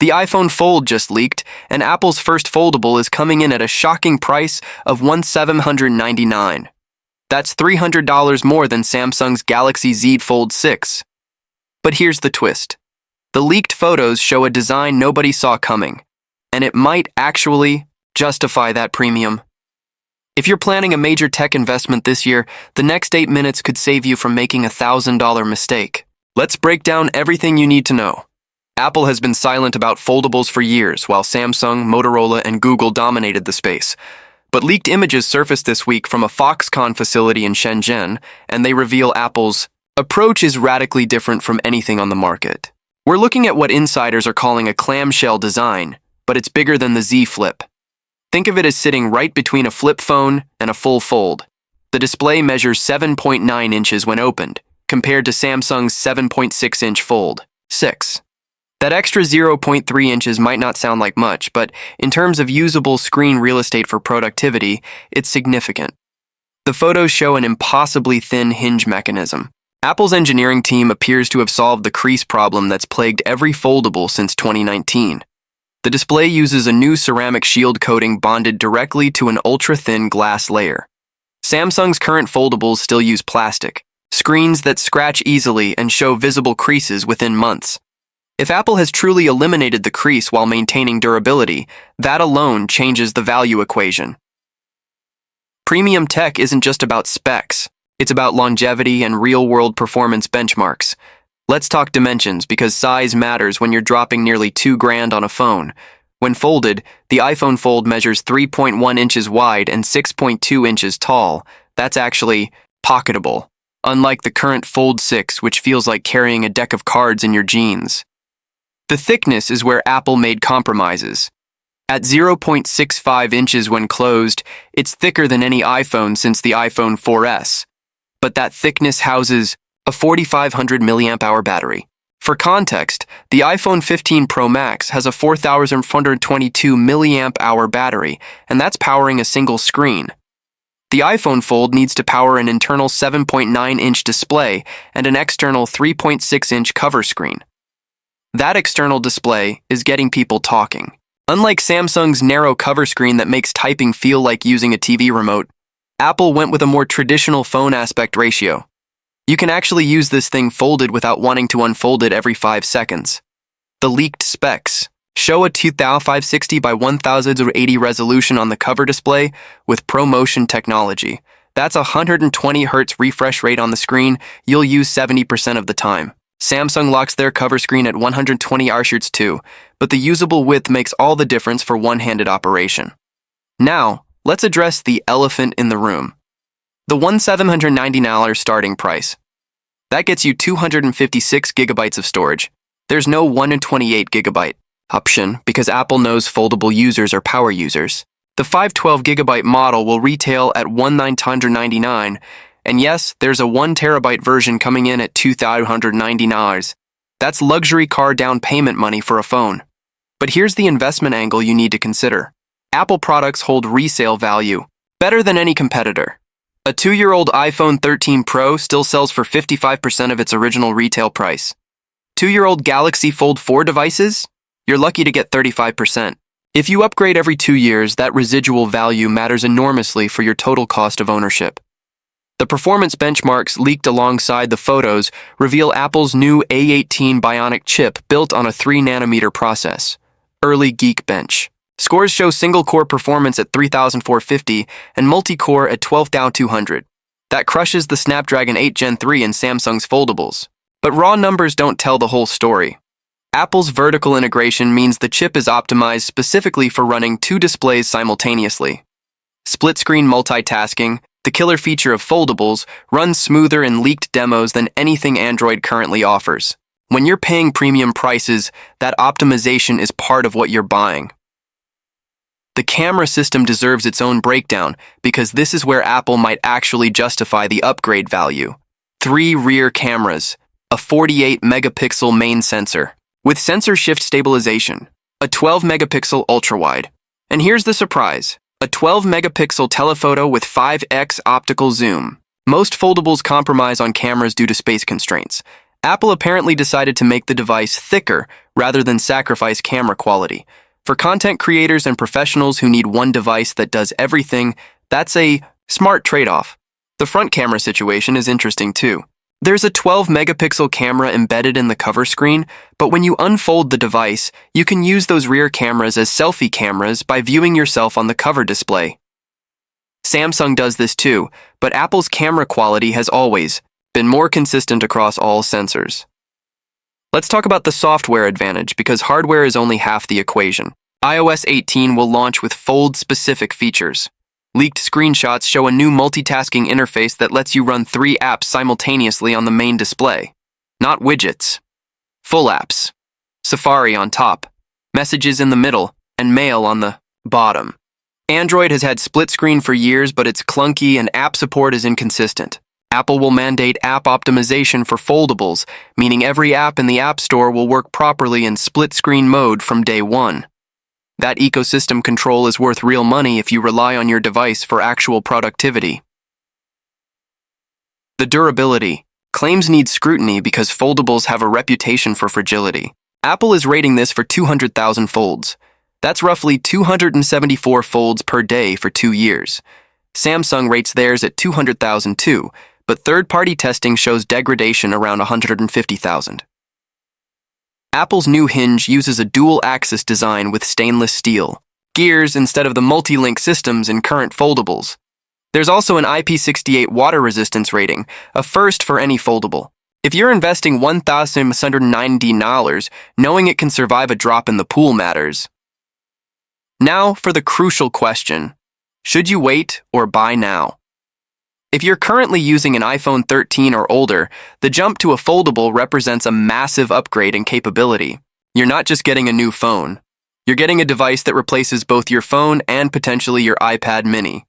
The iPhone Fold just leaked, and Apple's first foldable is coming in at a shocking price of $1,799. That's $300 more than Samsung's Galaxy Z Fold 6. But here's the twist. The leaked photos show a design nobody saw coming, and it might actually justify that premium. If you're planning a major tech investment this year, the next 8 minutes could save you from making a $1,000 mistake. Let's break down everything you need to know. Apple has been silent about foldables for years, while Samsung, Motorola, and Google dominated the space. But leaked images surfaced this week from a Foxconn facility in Shenzhen, and they reveal Apple's approach is radically different from anything on the market. We're looking at what insiders are calling a clamshell design, but it's bigger than the Z Flip. Think of it as sitting right between a flip phone and a full fold. The display measures 7.9 inches when opened, compared to Samsung's 7.6-inch Fold 6. That extra 0.3 inches might not sound like much, but in terms of usable screen real estate for productivity, it's significant. The photos show an impossibly thin hinge mechanism. Apple's engineering team appears to have solved the crease problem that's plagued every foldable since 2019. The display uses a new ceramic shield coating bonded directly to an ultra-thin glass layer. Samsung's current foldables still use plastic, screens that scratch easily and show visible creases within months. If Apple has truly eliminated the crease while maintaining durability, that alone changes the value equation. Premium tech isn't just about specs, it's about longevity and real-world performance benchmarks. Let's talk dimensions because size matters when you're dropping nearly $2,000 on a phone. When folded, the iPhone Fold measures 3.1 inches wide and 6.2 inches tall. That's actually pocketable, unlike the current Fold 6, which feels like carrying a deck of cards in your jeans. The thickness is where Apple made compromises. At 0.65 inches when closed, it's thicker than any iPhone since the iPhone 4S. But that thickness houses a 4,500 mAh battery. For context, the iPhone 15 Pro Max has a 4,422 mAh battery, and that's powering a single screen. The iPhone Fold needs to power an internal 7.9-inch display and an external 3.6-inch cover screen. That external display is getting people talking. Unlike Samsung's narrow cover screen that makes typing feel like using a TV remote, Apple went with a more traditional phone aspect ratio. You can actually use this thing folded without wanting to unfold it every 5 seconds. The leaked specs show a 2560 by 1080 resolution on the cover display with ProMotion technology. That's a 120 Hz refresh rate on the screen you'll use 70% of the time. Samsung locks their cover screen at 120 Hz too, but the usable width makes all the difference for one-handed operation. Now, let's address the elephant in the room. The $1,799 starting price. That gets you 256 gigabytes of storage. There's no 128 gigabyte option because Apple knows foldable users are power users. The 512 gigabyte model will retail at $1,999, and yes, there's a 1 terabyte version coming in at $2,099. That's luxury car down payment money for a phone. But here's the investment angle you need to consider. Apple products hold resale value better than any competitor. A 2-year-old iPhone 13 Pro still sells for 55% of its original retail price. 2-year-old Galaxy Fold 4 devices? You're lucky to get 35%. If you upgrade every 2 years, that residual value matters enormously for your total cost of ownership. The performance benchmarks leaked alongside the photos reveal Apple's new A18 Bionic chip built on a 3-nanometer process. Early Geekbench. Scores show single-core performance at 3,450 and multi-core at 12,200. That crushes the Snapdragon 8 Gen 3 in Samsung's foldables. But raw numbers don't tell the whole story. Apple's vertical integration means the chip is optimized specifically for running 2 displays simultaneously. Split-screen multitasking, the killer feature of foldables, runs smoother in leaked demos than anything Android currently offers. When you're paying premium prices, that optimization is part of what you're buying. The camera system deserves its own breakdown because this is where Apple might actually justify the upgrade value. 3 rear cameras, a 48-megapixel main sensor, with sensor shift stabilization, a 12-megapixel ultrawide. And here's the surprise. A 12-megapixel telephoto with 5x optical zoom. Most foldables compromise on cameras due to space constraints. Apple apparently decided to make the device thicker rather than sacrifice camera quality. For content creators and professionals who need one device that does everything, that's a smart trade-off. The front camera situation is interesting too. There's a 12-megapixel camera embedded in the cover screen, but when you unfold the device, you can use those rear cameras as selfie cameras by viewing yourself on the cover display. Samsung does this too, but Apple's camera quality has always been more consistent across all sensors. Let's talk about the software advantage, because hardware is only half the equation. iOS 18 will launch with Fold-specific features. Leaked screenshots show a new multitasking interface that lets you run 3 apps simultaneously on the main display. Not widgets. Full apps. Safari on top, Messages in the middle, and Mail on the bottom. Android has had split screen for years, but it's clunky and app support is inconsistent. Apple will mandate app optimization for foldables, meaning every app in the App Store will work properly in split screen mode from day one. That ecosystem control is worth real money if you rely on your device for actual productivity. The durability. Claims need scrutiny because foldables have a reputation for fragility. Apple is rating this for 200,000 folds. That's roughly 274 folds per day for 2 years. Samsung rates theirs at 200,000 too, but third-party testing shows degradation around 150,000. Apple's new hinge uses a dual-axis design with stainless steel gears instead of the multi-link systems in current foldables. There's also an IP68 water resistance rating, a first for any foldable. If you're investing $1,690, knowing it can survive a drop in the pool matters. Now for the crucial question: should you wait or buy now? If you're currently using an iPhone 13 or older, the jump to a foldable represents a massive upgrade in capability. You're not just getting a new phone. You're getting a device that replaces both your phone and potentially your iPad mini.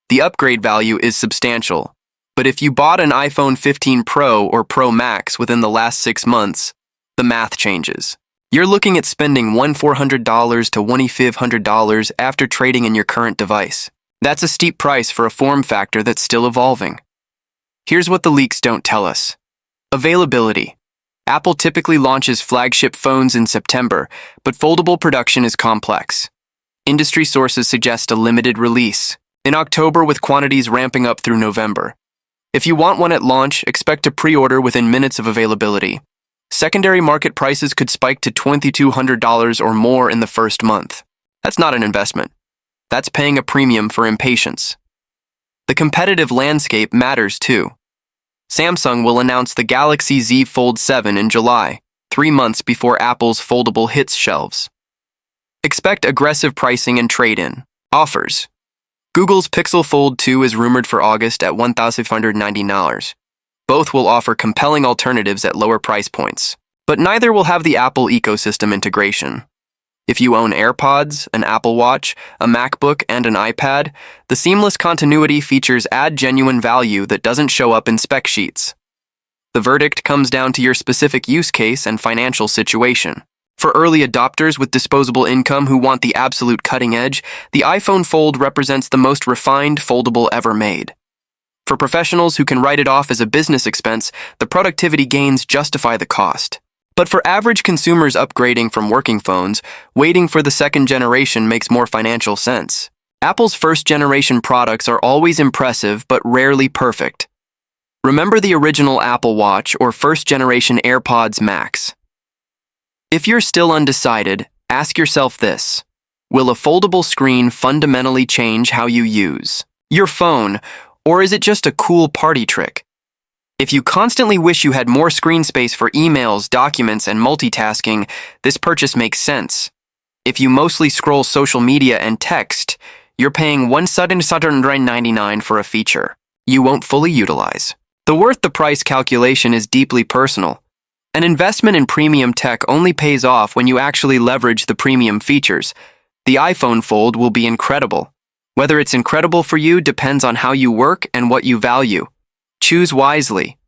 The upgrade value is substantial. But if you bought an iPhone 15 Pro or Pro Max within the last 6 months, the math changes. You're looking at spending $1,400 to $2,500 after trading in your current device. That's a steep price for a form factor that's still evolving. Here's what the leaks don't tell us. Availability. Apple typically launches flagship phones in September, but foldable production is complex. Industry sources suggest a limited release in October, with quantities ramping up through November. If you want one at launch, expect to pre-order within minutes of availability. Secondary market prices could spike to $2,200 or more in the first month. That's not an investment. That's paying a premium for impatience. The competitive landscape matters too. Samsung will announce the Galaxy Z Fold 7 in July, 3 months before Apple's foldable hits shelves. Expect aggressive pricing and trade-in offers. Google's Pixel Fold 2 is rumored for August at $1,590. Both will offer compelling alternatives at lower price points, but neither will have the Apple ecosystem integration. If you own AirPods, an Apple Watch, a MacBook, and an iPad, the seamless continuity features add genuine value that doesn't show up in spec sheets. The verdict comes down to your specific use case and financial situation. For early adopters with disposable income who want the absolute cutting edge, the iPhone Fold represents the most refined foldable ever made. For professionals who can write it off as a business expense, the productivity gains justify the cost. But for average consumers upgrading from working phones, waiting for the second generation makes more financial sense. Apple's first-generation products are always impressive but rarely perfect. Remember the original Apple Watch or first-generation AirPods Max. If you're still undecided, ask yourself this: will a foldable screen fundamentally change how you use your phone, or is it just a cool party trick? If you constantly wish you had more screen space for emails, documents, and multitasking, this purchase makes sense. If you mostly scroll social media and text, you're paying $1,799 for a feature you won't fully utilize. The worth the price calculation is deeply personal. An investment in premium tech only pays off when you actually leverage the premium features. The iPhone Fold will be incredible. Whether it's incredible for you depends on how you work and what you value. Choose wisely.